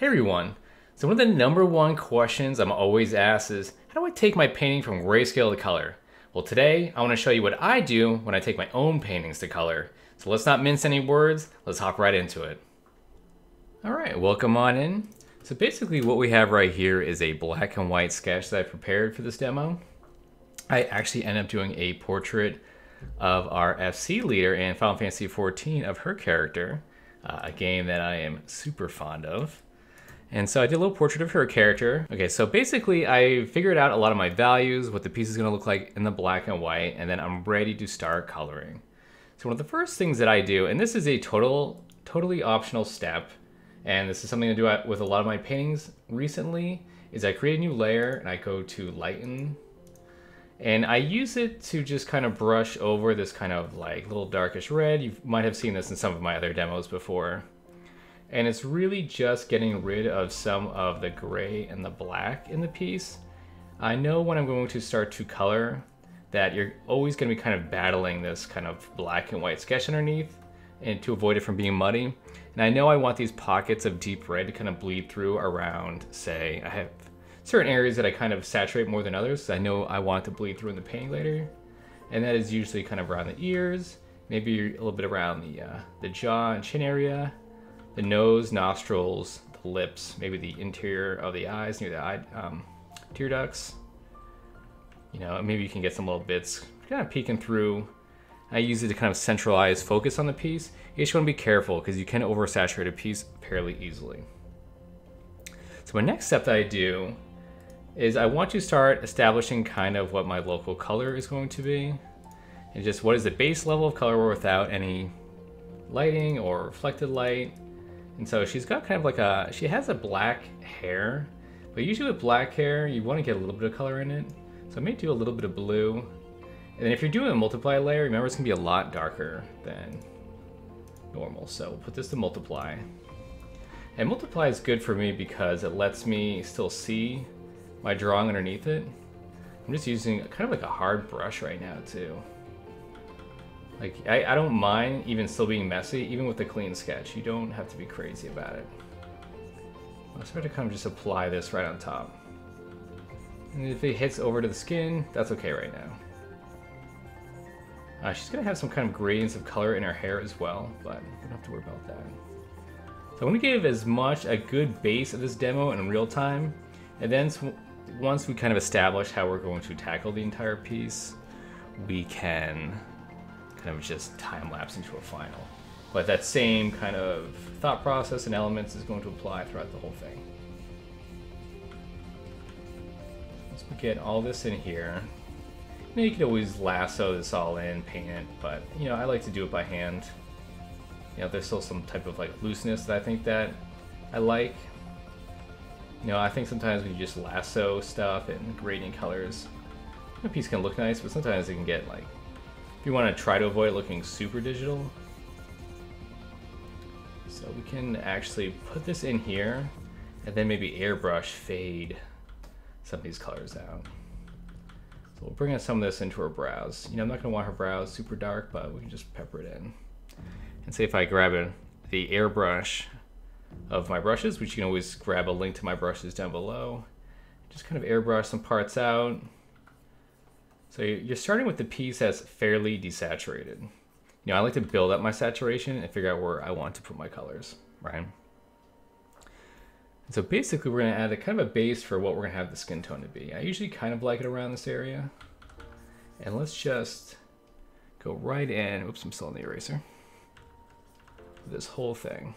Hey everyone! So one of the number one questions I'm always asked is, how do I take my painting from grayscale to color? Well, today I want to show you what I do when I take my own paintings to color. So let's not mince any words, let's hop right into it. Alright, welcome on in. So basically what we have right here is a black and white sketch that I prepared for this demo. I actually ended up doing a portrait of our FC leader in Final Fantasy XIV of her character, a game that I am super fond of. And so I did a little portrait of her character. Okay, so basically I figured out a lot of my values, what the piece is gonna look like in the black and white, and then I'm ready to start coloring. So one of the first things that I do, and this is a totally optional step, and this is something I do with a lot of my paintings recently, is I create a new layer and I go to lighten. And I use it to just kind of brush over this kind of like little darkish red. You might have seen this in some of my other demos before. And it's really just getting rid of some of the gray and the black in the piece. I know when I'm going to start to color that you're always going to be kind of battling this kind of black and white sketch underneath and to avoid it from being muddy. And I know I want these pockets of deep red to kind of bleed through around, say, I have certain areas that I kind of saturate more than others. I know I want it to bleed through in the painting later. And that is usually kind of around the ears, maybe a little bit around the jaw and chin area, the nose, nostrils, the lips, maybe the interior of the eyes near the eye, tear ducts. You know, maybe you can get some little bits kind of peeking through. I use it to kind of centralize focus on the piece. You just want to be careful because you can oversaturate a piece fairly easily. So my next step that I do is I want to start establishing kind of what my local color is going to be. And just what is the base level of color without any lighting or reflected light. And so she's got kind of like she has a black hair, but usually with black hair, you want to get a little bit of color in it. So I may do a little bit of blue. And then if you're doing a multiply layer, remember it's gonna be a lot darker than normal. So we'll put this to multiply. And multiply is good for me because it lets me still see my drawing underneath it. I'm just using kind of like a hard brush right now too. Like, I don't mind even still being messy, even with a clean sketch. You don't have to be crazy about it. I'll start to kind of just apply this right on top. And if it hits over to the skin, that's okay right now. She's gonna have some kind of gradients of color in her hair as well, but we don't have to worry about that. So I want to give as much a good base of this demo in real time, and then once we kind of establish how we're going to tackle the entire piece, we can kind of just time lapse into a final. But that same kind of thought process and elements is going to apply throughout the whole thing. Once we get all this in here, you know, you can always lasso this all in, paint it, but you know, I like to do it by hand. You know, there's still some type of like looseness that I think that I like. You know, I think sometimes when you just lasso stuff and gradient colors, a piece can look nice, but sometimes it can get like, if you want to try to avoid looking super digital. So we can actually put this in here and then maybe airbrush fade some of these colors out. So we'll bring in some of this into her brows. You know, I'm not gonna want her brows super dark, but we can just pepper it in. And say if I grab the airbrush of my brushes, which you can always grab a link to my brushes down below, just kind of airbrush some parts out. So you're starting with the piece that's fairly desaturated. You know, I like to build up my saturation and figure out where I want to put my colors, right? And so basically we're gonna add a kind of a base for what we're gonna have the skin tone to be. I usually kind of like it around this area. And let's just go right in, oops, I'm still on the eraser. This whole thing.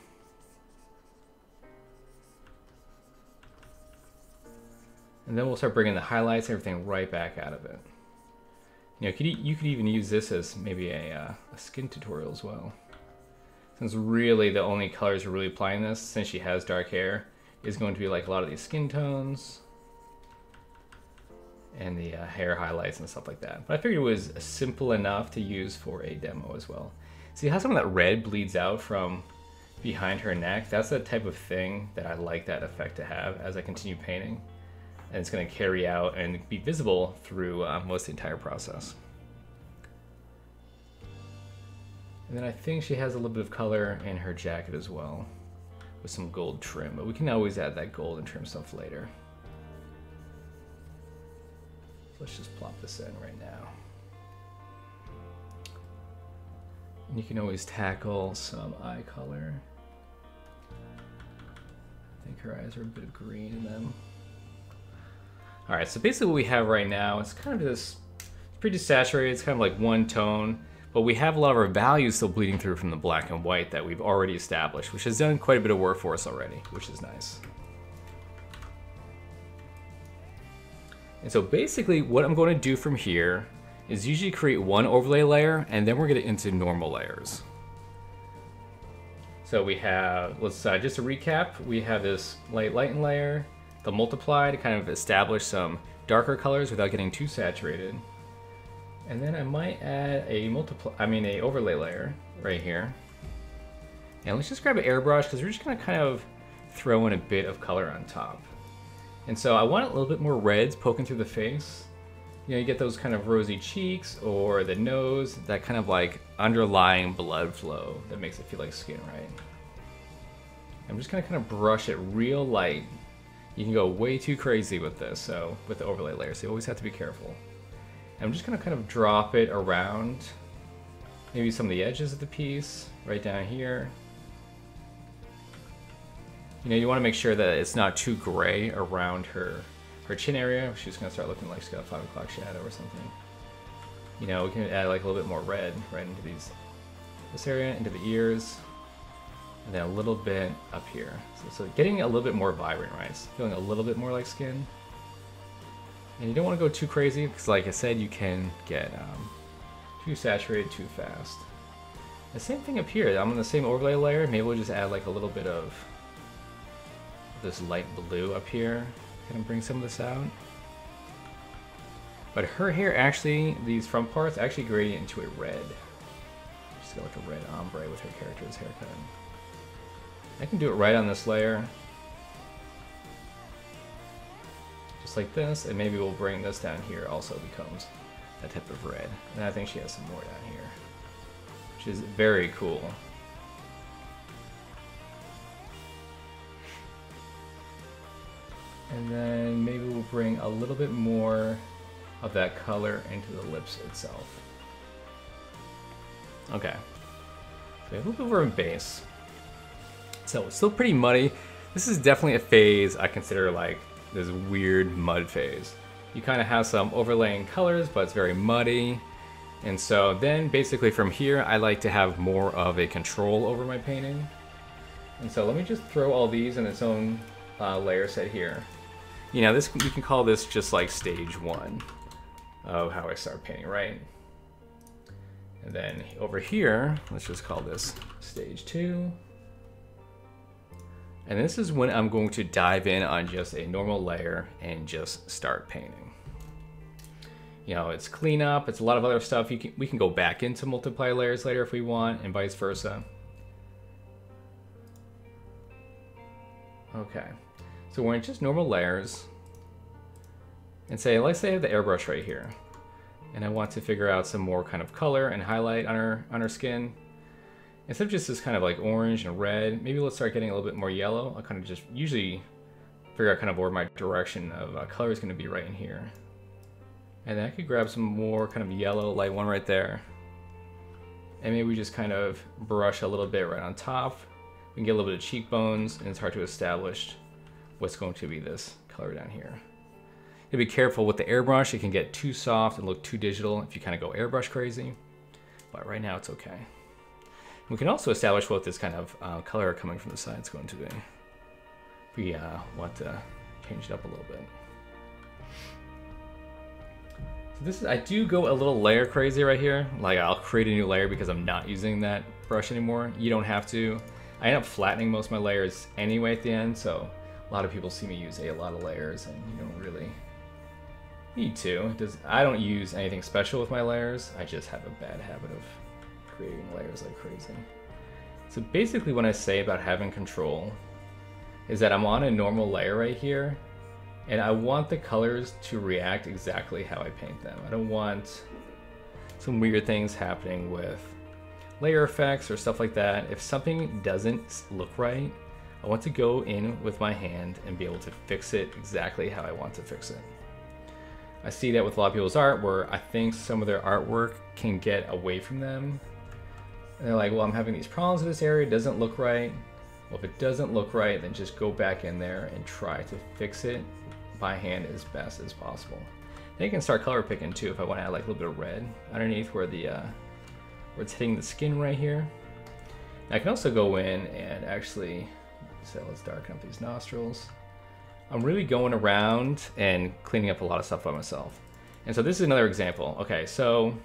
And then we'll start bringing the highlights and everything right back out of it. You know, you could even use this as maybe a skin tutorial as well. Since really the only colors we're really applying this, since she has dark hair, is going to be like a lot of these skin tones and the hair highlights and stuff like that. But I figured it was simple enough to use for a demo as well. See how some of that red bleeds out from behind her neck? That's the type of thing that I like that effect to have as I continue painting. And it's going to carry out and be visible through most of the entire process. And then I think she has a little bit of color in her jacket as well. with some gold trim, but we can always add that gold and trim stuff later. So let's just plop this in right now. And you can always tackle some eye color. I think her eyes are a bit of green in them. All right, so basically what we have right now is kind of this, it's pretty saturated, it's kind of like one tone, but we have a lot of our values still bleeding through from the black and white that we've already established, which has done quite a bit of work for us already, which is nice. And so basically what I'm going to do from here is usually create one overlay layer, and then we're going to get into normal layers. So we have, let's just to recap, we have this lighten layer, the multiply to kind of establish some darker colors without getting too saturated. And then I might add a overlay layer right here. And let's just grab an airbrush because we're just gonna kind of throw in a bit of color on top. And so I want a little bit more reds poking through the face. You know, you get those kind of rosy cheeks or the nose, that kind of like underlying blood flow that makes it feel like skin, right? I'm just gonna kind of brush it real light. You can go way too crazy with this, so with the overlay layer, so you always have to be careful. I'm just gonna kind of drop it around maybe some of the edges of the piece, right down here. You know, you wanna make sure that it's not too gray around her chin area. She's gonna start looking like she's got a 5 o'clock shadow or something. You know, we can add like a little bit more red right into this area, into the ears. And then a little bit up here. So getting a little bit more vibrant, right? It's feeling a little bit more like skin. And you don't want to go too crazy because like I said, you can get too saturated too fast. The same thing up here. I'm on the same overlay layer. Maybe we'll just add like a little bit of this light blue up here. Kind of bring some of this out. But her hair actually, these front parts actually gradient into a red. Just got like a red ombre with her character's haircut. I can do it right on this layer. Just like this, and maybe we'll bring this down here also becomes that type of red. And I think she has some more down here, which is very cool. And then maybe we'll bring a little bit more of that color into the lips itself. Okay, so we have a little bit more of a base. So it's still pretty muddy. This is definitely a phase I consider like this weird mud phase. You kind of have some overlaying colors, but it's very muddy. And so then basically from here, I like to have more of a control over my painting. And so let me just throw all these in its own layer set here. You know, this we can call this just like stage 1 of how I start painting, right? And then over here, let's just call this stage 2. And this is when I'm going to dive in on just a normal layer and just start painting. You know, it's cleanup, it's a lot of other stuff. We can go back into multiply layers later if we want, and vice versa. Okay, so we're in just normal layers. And say, let's say I have the airbrush right here. And I want to figure out some more kind of color and highlight on her skin. Instead of just this kind of like orange and red, maybe let's start getting a little bit more yellow. I'll kind of just usually figure out kind of where my direction of color is going to be right in here. And then I could grab some more kind of yellow light one right there. And maybe we just kind of brush a little bit right on top. We can get a little bit of cheekbones, and it's hard to establish what's going to be this color down here. You be careful with the airbrush. It can get too soft and look too digital if you kind of go airbrush crazy. But right now it's okay. We can also establish what this kind of color coming from the side is going to be. We want to change it up a little bit. So this is, I do go a little layer crazy right here. Like I'll create a new layer because I'm not using that brush anymore. You don't have to. I end up flattening most of my layers anyway at the end, so a lot of people see me use a lot of layers, and you don't really need to. I don't use anything special with my layers. I just have a bad habit of creating layers like crazy. So basically what I say about having control is that I'm on a normal layer right here, and I want the colors to react exactly how I paint them. I don't want some weird things happening with layer effects or stuff like that. If something doesn't look right, I want to go in with my hand and be able to fix it exactly how I want to fix it. I see that with a lot of people's art where I think some of their artwork can get away from them. And they're like, well, I'm having these problems in this area, it doesn't look right. Well, if it doesn't look right, then just go back in there and try to fix it by hand as best as possible. Then you can start color picking too if I want to add like a little bit of red underneath where the where it's hitting the skin right here. And I can also go in and actually, so let's darken up these nostrils. I'm really going around and cleaning up a lot of stuff by myself. And so this is another example. Okay, so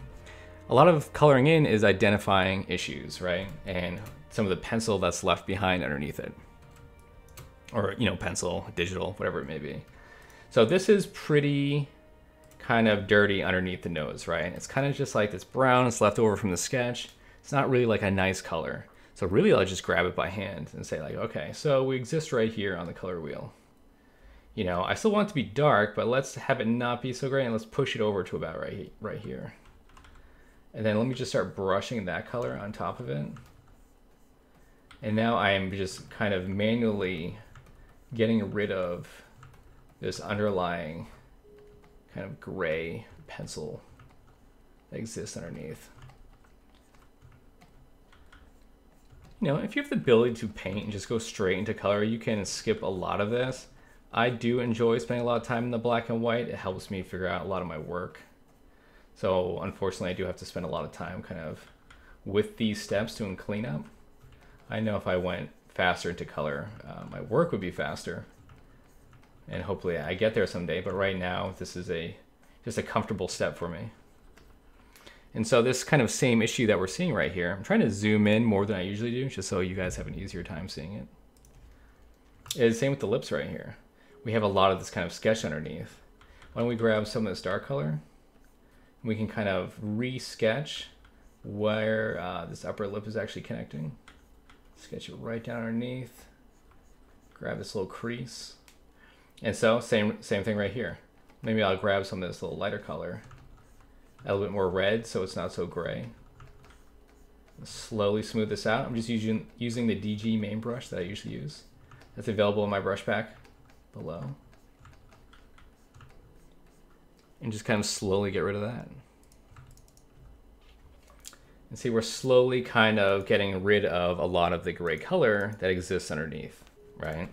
a lot of coloring in is identifying issues, right? And some of the pencil that's left behind underneath it. Or, you know, pencil, digital, whatever it may be. So this is pretty kind of dirty underneath the nose, right? It's kind of just like this brown, it's left over from the sketch. It's not really like a nice color. So really I'll just grab it by hand and say like, okay, so we exist right here on the color wheel. You know, I still want it to be dark, but let's have it not be so gray and let's push it over to about right here. And then let me just start brushing that color on top of it. And now I am just kind of manually getting rid of this underlying kind of gray pencil that exists underneath. You know, if you have the ability to paint and just go straight into color, you can skip a lot of this. I do enjoy spending a lot of time in the black and white. It helps me figure out a lot of my work. So unfortunately, I do have to spend a lot of time kind of with these steps doing cleanup. I know if I went faster into color, my work would be faster. And hopefully I get there someday, but right now this is just a comfortable step for me. And so this kind of same issue that we're seeing right here, I'm trying to zoom in more than I usually do, just so you guys have an easier time seeing it. It's the same with the lips right here. We have a lot of this kind of sketch underneath. Why don't we grab some of this dark color? We can kind of re-sketch where this upper lip is actually connecting. Sketch it right down underneath. Grab this little crease. And so, same thing right here. Maybe I'll grab some of this little lighter color. A little bit more red so it's not so gray. Slowly smooth this out. I'm just using the DG main brush that I usually use. That's available in my brush pack below. And just kind of slowly get rid of that. And see, we're slowly kind of getting rid of a lot of the gray color that exists underneath, right?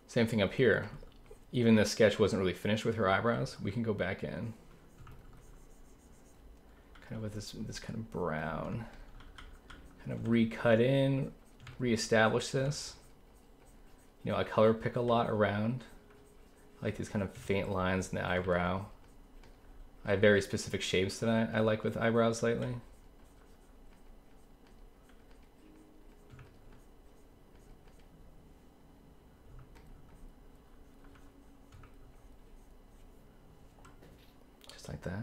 Same thing up here. Even this sketch wasn't really finished with her eyebrows. We can go back in. Kind of with this kind of brown. Kind of recut in, reestablish this. You know, I color pick a lot around. I like these kind of faint lines in the eyebrow. I have very specific shapes that I like with eyebrows lately. Just like that.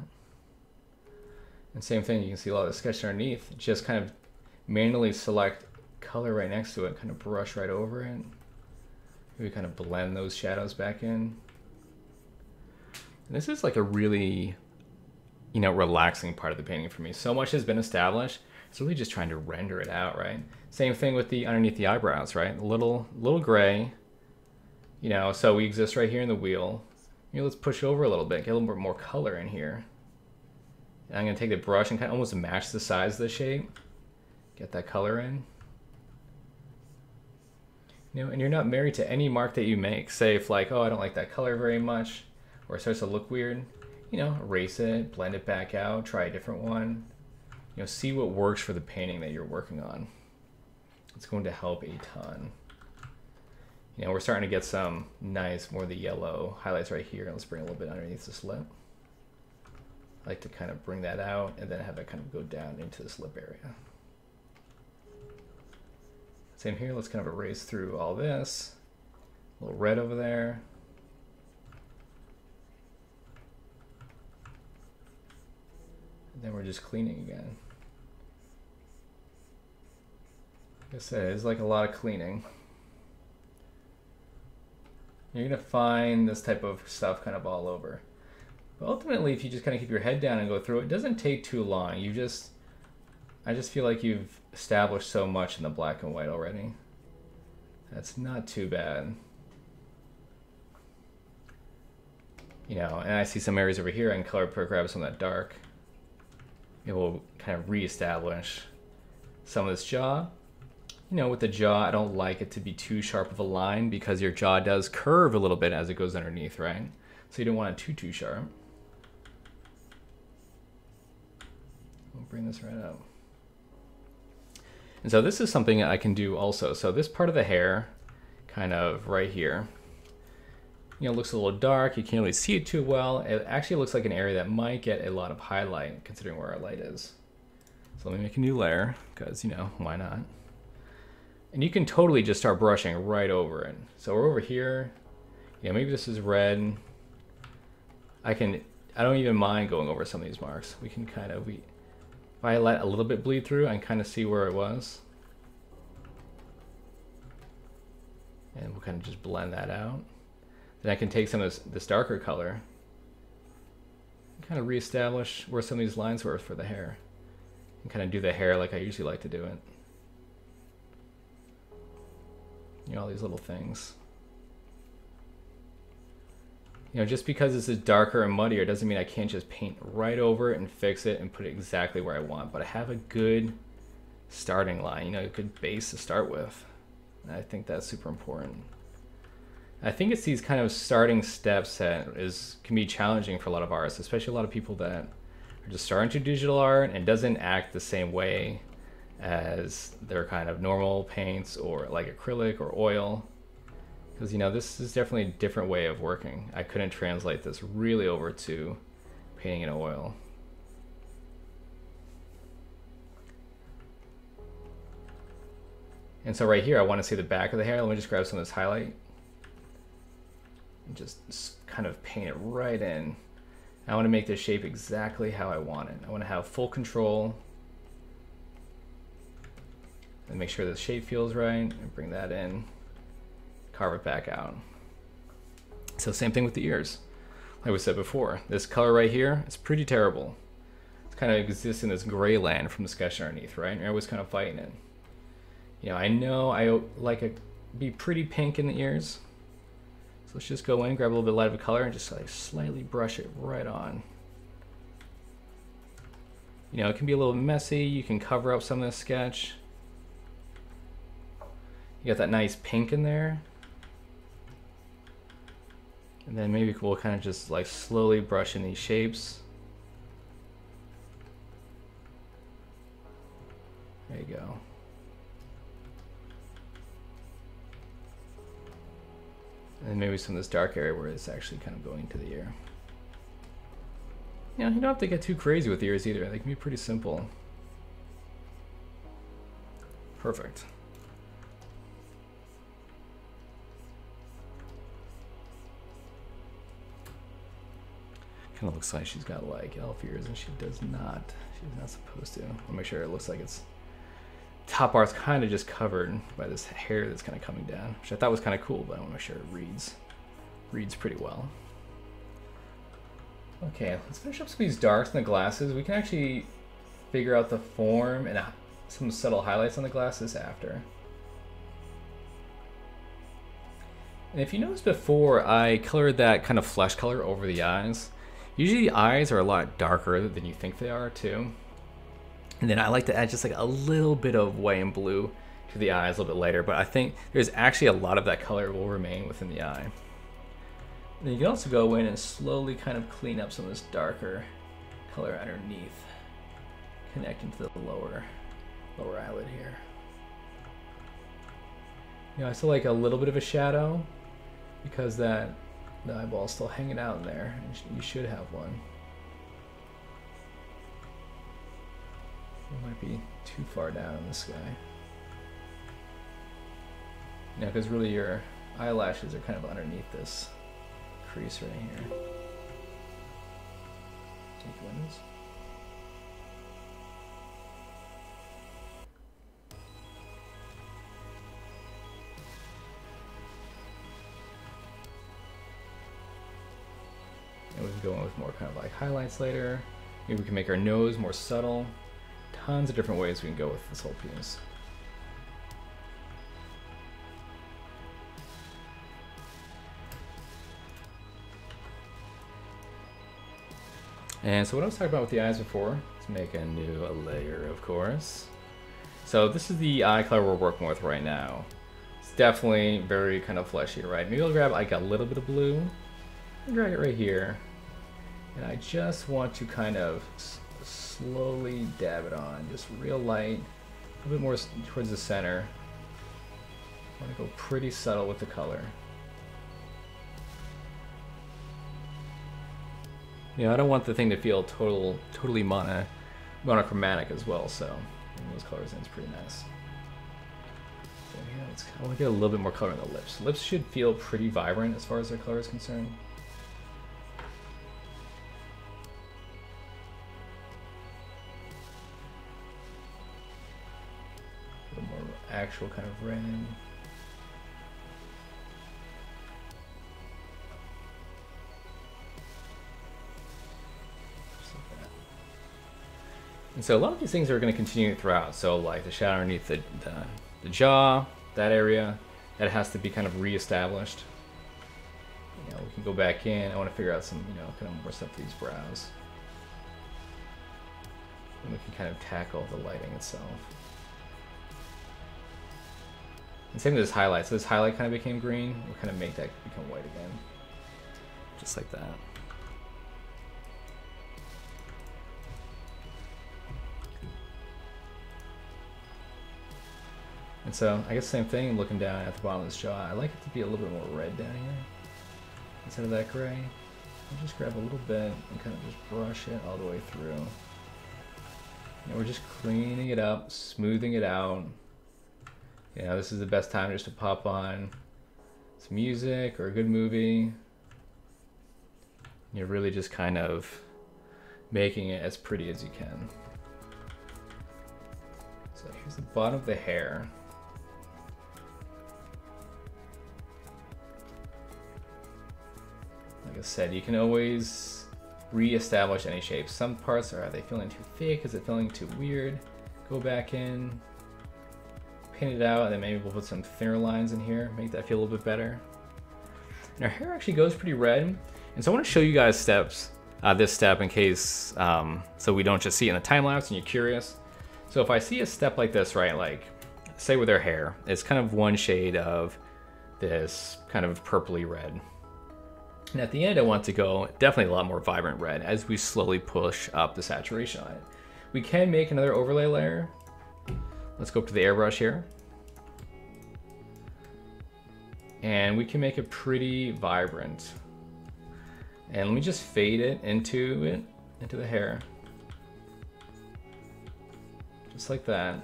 And same thing, you can see a lot of the sketch underneath. Just kind of manually select color right next to it, kind of brush right over it. Maybe kind of blend those shadows back in. And this is like a really, you know, relaxing part of the painting for me. So much has been established. It's really just trying to render it out, right? Same thing with the underneath the eyebrows, right? A little gray, you know, so we exist right here in the wheel. You know, let's push over a little bit, get a little bit more color in here. And I'm gonna take the brush and kind of almost match the size of the shape. Get that color in. You know, and you're not married to any mark that you make. Say if like, oh, I don't like that color very much, or it starts to look weird, you know, erase it, blend it back out, try a different one. You know, see what works for the painting that you're working on. It's going to help a ton. You know, we're starting to get some nice, more of the yellow highlights right here. Let's bring a little bit underneath this lip. I like to kind of bring that out and then have it kind of go down into this lip area. Same here, let's kind of erase through all this. A little red over there. And then we're just cleaning again. Like I said, it's like a lot of cleaning. You're gonna find this type of stuff kind of all over. But ultimately, if you just kind of keep your head down and go through it, it doesn't take too long. You just I just feel like you've established so much in the black and white already. That's not too bad. You know, and I see some areas over here I can color grab some of that dark. It will kind of reestablish some of this jaw. You know, with the jaw, I don't like it to be too sharp of a line because your jaw does curve a little bit as it goes underneath, right? So you don't want it too sharp. We'll bring this right up. And so this is something I can do also. So this part of the hair, kind of right here, you know, looks a little dark. You can't really see it too well. It actually looks like an area that might get a lot of highlight considering where our light is. So let me make a new layer because, you know, why not? And you can totally just start brushing right over it. So we're over here. Yeah, maybe this is red. I don't even mind going over some of these marks. We can kind of, if I let a little bit bleed through, I can kind of see where it was. And we'll kind of just blend that out. Then I can take some of this darker color and kind of reestablish where some of these lines were for the hair. And kind of do the hair like I usually like to do it. You know, all these little things. You know, just because this is darker and muddier doesn't mean I can't just paint right over it and fix it and put it exactly where I want. But I have a good starting line, you know, a good base to start with. And I think that's super important. I think it's these kind of starting steps that can be challenging for a lot of artists, especially a lot of people that are just starting to digital art and doesn't act the same way as their kind of normal paints or like acrylic or oil. Because, you know, this is definitely a different way of working. I couldn't translate this really over to painting in oil. And so right here, I want to see the back of the hair. Let me just grab some of this highlight and just kind of paint it right in. I want to make this shape exactly how I want it. I want to have full control and make sure the shape feels right and bring that in, carve it back out. So same thing with the ears. Like we said before, this color right here is pretty terrible. It kind of exists in this gray land from the sketch underneath, right? And you're always kind of fighting it. You know I like it be pretty pink in the ears. So let's just go in, grab a little bit light of a color and just like slightly brush it right on. You know, it can be a little messy. You can cover up some of the sketch. You got that nice pink in there. And then maybe we'll kind of just like slowly brush in these shapes. There you go. And then maybe some of this dark area where it's actually kind of going to the ear. You know, you don't have to get too crazy with the ears either. They can be pretty simple. Perfect. Kind of looks like she's got like elf ears and she does not. She's not supposed to. I'll make sure it looks like it's top part's kind of just covered by this hair that's kind of coming down, which I thought was kind of cool, but I want to make sure it reads pretty well. Okay, let's finish up some of these darks in the glasses. We can actually figure out the form and some subtle highlights on the glasses after. And if you noticed before, I colored that kind of flesh color over the eyes. Usually the eyes are a lot darker than you think they are too. And then I like to add just like a little bit of white and blue to the eyes a little bit later, but I think there's actually a lot of that color will remain within the eye. And then you can also go in and slowly kind of clean up some of this darker color underneath, connecting to the lower eyelid here. You know, I still like a little bit of a shadow because the eyeball's still hanging out in there, and you should have one. It might be too far down in this guy. You know, because really your eyelashes are kind of underneath this crease right here. Take windows. And we can go in with more kind of like highlights later. Maybe we can make our nose more subtle. tons of different ways we can go with this whole piece. And so what I was talking about with the eyes before, let's make a new layer, of course. So this is the eye color we're working with right now. It's definitely very kind of fleshy, right? Maybe I'll grab like a little bit of blue and drag it right here. And I just want to kind of slowly dab it on, just real light, a little bit more towards the center. I want to go pretty subtle with the color. You know, I don't want the thing to feel totally monochromatic as well, so those colors in is pretty nice. So yeah, I want to get a little bit more color on the lips. Lips should feel pretty vibrant as far as their color is concerned. A little more actual kind of red. And so a lot of these things are going to continue throughout. So like the shadow underneath the jaw, that area, that has to be kind of reestablished. You know, we can go back in. I want to figure out some, you know, kind of more stuff for these brows. And we can kind of tackle the lighting itself. And same with this highlight. So this highlight kind of became green. We'll kind of make that become white again. Just like that. And so, I guess same thing, looking down at the bottom of this jaw, I like it to be a little bit more red down here, instead of that gray. I'll just grab a little bit and kind of just brush it all the way through. And we're just cleaning it up, smoothing it out. You know, this is the best time just to pop on some music or a good movie. You're really just kind of making it as pretty as you can. So here's the bottom of the hair. Like I said, you can always re-establish any shape. Some parts are they feeling too thick? Is it feeling too weird? Go back in, paint it out, and then maybe we'll put some thinner lines in here, make that feel a little bit better. And our hair actually goes pretty red. And so I want to show you guys this step in case, so we don't just see it in the time lapse and you're curious. So if I see a step like this, right, like say with their hair, it's kind of one shade of this kind of purpley red. And at the end, I want to go definitely a lot more vibrant red as we slowly push up the saturation on it. We can make another overlay layer. Let's go up to the airbrush here. And we can make it pretty vibrant. And let me just fade it into the hair. Just like that.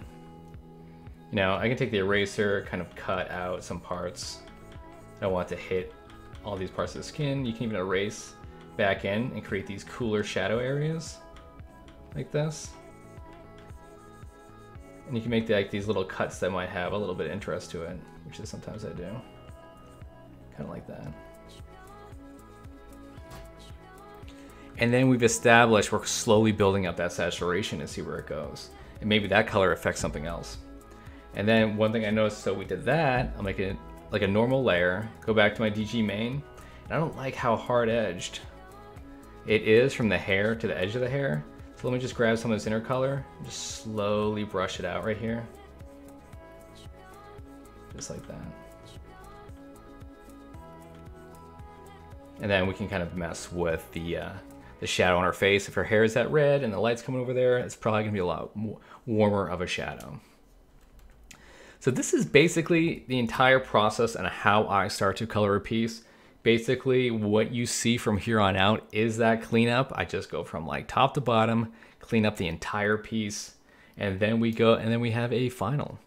You know, I can take the eraser, kind of cut out some parts. I don't want to hit all these parts of the skin. You can even erase back in and create these cooler shadow areas like this. And you can make like these little cuts that might have a little bit of interest to it, which is sometimes I do. Kind of like that. And then we've established we're slowly building up that saturation and see where it goes. And maybe that color affects something else. And then one thing I noticed, so we did that, I'll make it like a normal layer, go back to my DG main, and I don't like how hard edged it is from the hair to the edge of the hair. So let me just grab some of this inner color and just slowly brush it out right here. Just like that. And then we can kind of mess with the shadow on her face. If her hair is that red and the light's coming over there, it's probably gonna be a lot warmer of a shadow. So this is basically the entire process and how I start to color a piece. Basically what you see from here on out is that cleanup. I just go from like top to bottom, clean up the entire piece, and then we have a final.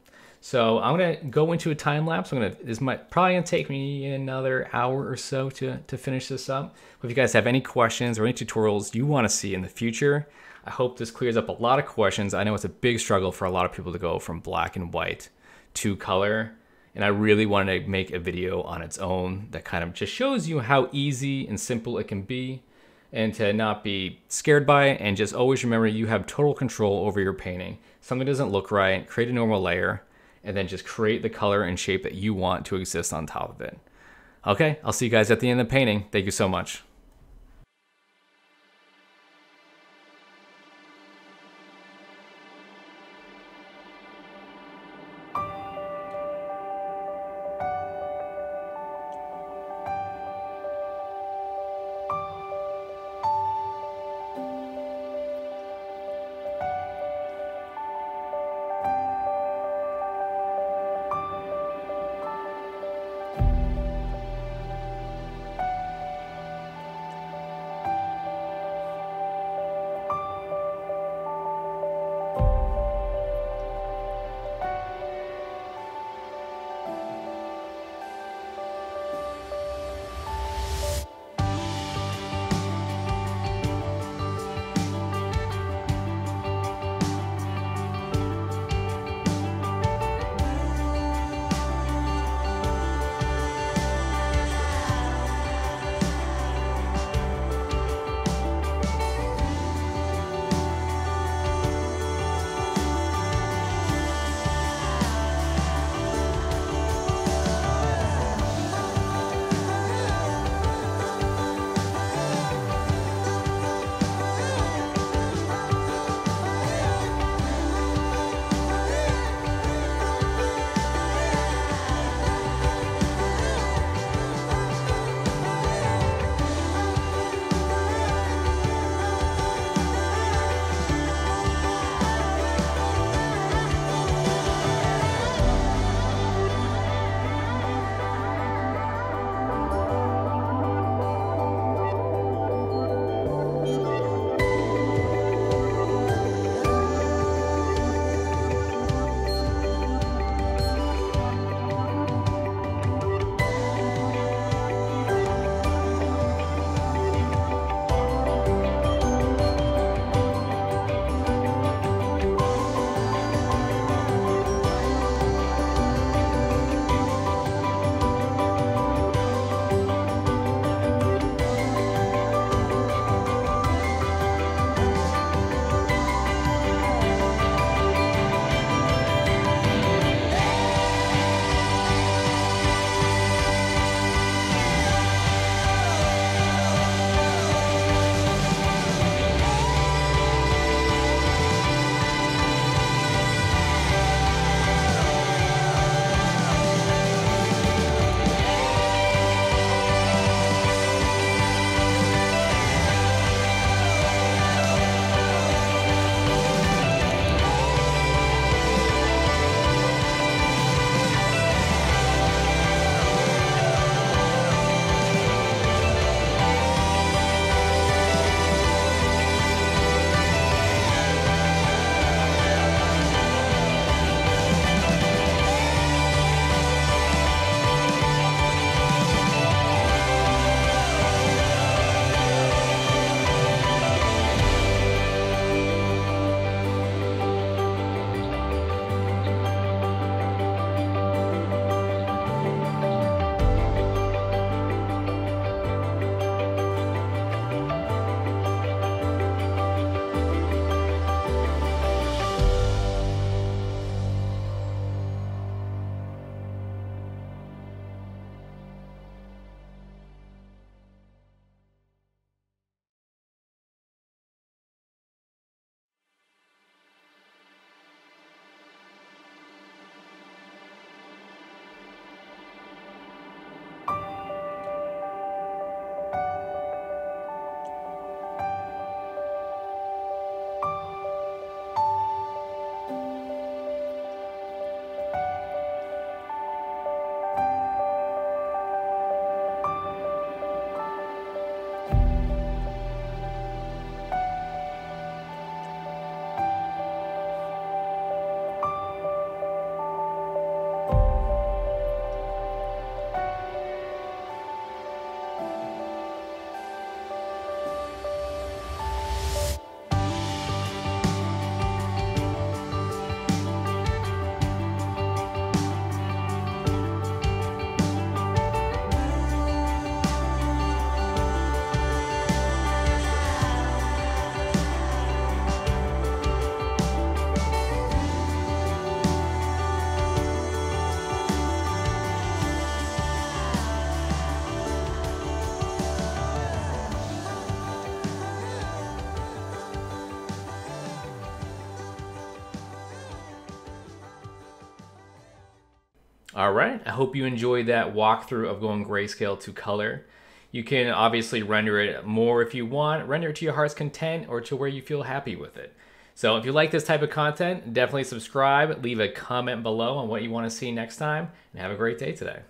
So I'm gonna go into a time lapse. This might probably gonna take me another hour or so to finish this up. But if you guys have any questions or any tutorials you wanna see in the future, I hope this clears up a lot of questions. I know it's a big struggle for a lot of people to go from black and white to color. And I really wanted to make a video on its own that kind of just shows you how easy and simple it can be. and to not be scared by it, and just always remember you have total control over your painting. Something doesn't look right, create a normal layer, and then just create the color and shape that you want to exist on top of it. Okay, I'll see you guys at the end of the painting. Thank you so much. All right, I hope you enjoyed that walkthrough of going grayscale to color. You can obviously render it more if you want, render it to your heart's content or to where you feel happy with it. So if you like this type of content, definitely subscribe, leave a comment below on what you want to see next time, and have a great day today.